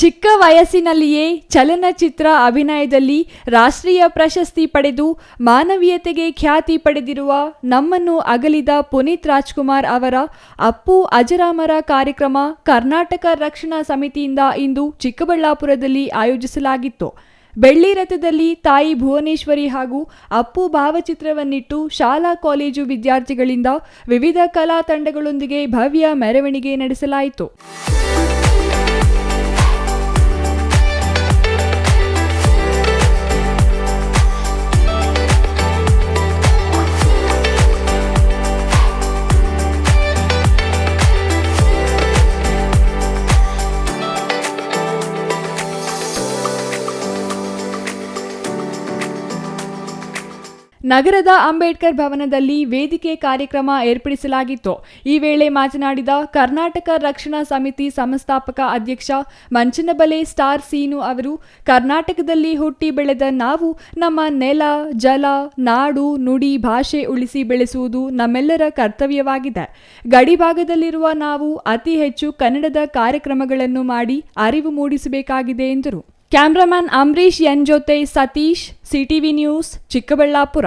ಚಿಕ್ಕ ವಯಸ್ಸಿನಲ್ಲಿಯೇ ಚಲನಚಿತ್ರ ಅಭಿನಯದಲ್ಲಿ ರಾಷ್ಟ್ರೀಯ ಪ್ರಶಸ್ತಿ ಪಡೆದು ಮಾನವೀಯತೆಗೆ ಖ್ಯಾತಿ ಪಡೆದಿರುವ ನಮ್ಮನ್ನು ಅಗಲಿದ ಪುನೀತ್ ರಾಜ್ಕುಮಾರ್ ಅವರ ಅಪ್ಪು ಅಜರಾಮರ ಕಾರ್ಯಕ್ರಮ ಕರ್ನಾಟಕ ರಕ್ಷಣಾ ಸಮಿತಿಯಿಂದ ಇಂದು ಚಿಕ್ಕಬಳ್ಳಾಪುರದಲ್ಲಿ ಆಯೋಜಿಸಲಾಗಿತ್ತು. ಬೆಳ್ಳಿ ರಥದಲ್ಲಿ ತಾಯಿ ಭುವನೇಶ್ವರಿ ಹಾಗೂ ಅಪ್ಪು ಭಾವಚಿತ್ರವನ್ನಿಟ್ಟು ಶಾಲಾ ಕಾಲೇಜು ವಿದ್ಯಾರ್ಥಿಗಳಿಂದ ವಿವಿಧ ಕಲಾ ತಂಡಗಳೊಂದಿಗೆ ಭವ್ಯ ಮೆರವಣಿಗೆ ನಡೆಸಲಾಯಿತು. ನಗರದ ಅಂಬೇಡ್ಕರ್ ಭವನದಲ್ಲಿ ವೇದಿಕೆ ಕಾರ್ಯಕ್ರಮ ಏರ್ಪಡಿಸಲಾಗಿತ್ತು. ಈ ವೇಳೆ ಮಾತನಾಡಿದ ಕರ್ನಾಟಕ ರಕ್ಷಣಾ ಸಮಿತಿ ಸಂಸ್ಥಾಪಕ ಅಧ್ಯಕ್ಷ ಮಂಚನಬಲೆ ಸ್ಟಾರ್ ಸೀನು ಅವರು, ಕರ್ನಾಟಕದಲ್ಲಿ ಹುಟ್ಟಿ ಬೆಳೆದ ನಾವು ನಮ್ಮ ನೆಲ, ಜಲ, ನಾಡು, ನುಡಿ, ಭಾಷೆ ಉಳಿಸಿ ಬೆಳೆಸುವುದು ನಮ್ಮೆಲ್ಲರ ಕರ್ತವ್ಯವಾಗಿದೆ. ಗಡಿಭಾಗದಲ್ಲಿರುವ ನಾವು ಅತಿ ಹೆಚ್ಚು ಕನ್ನಡದ ಕಾರ್ಯಕ್ರಮಗಳನ್ನು ಮಾಡಿ ಅರಿವು ಮೂಡಿಸಬೇಕಾಗಿದೆ ಎಂದರು. ಕ್ಯಾಮ್ರಾಮನ್ ಅಂಬರೀಶ್ ಎನ್ ಜೊತೆ ಸತೀಶ್, ಸಿಟಿವಿ ನ್ಯೂಸ್, ಚಿಕ್ಕಬಳ್ಳಾಪುರ.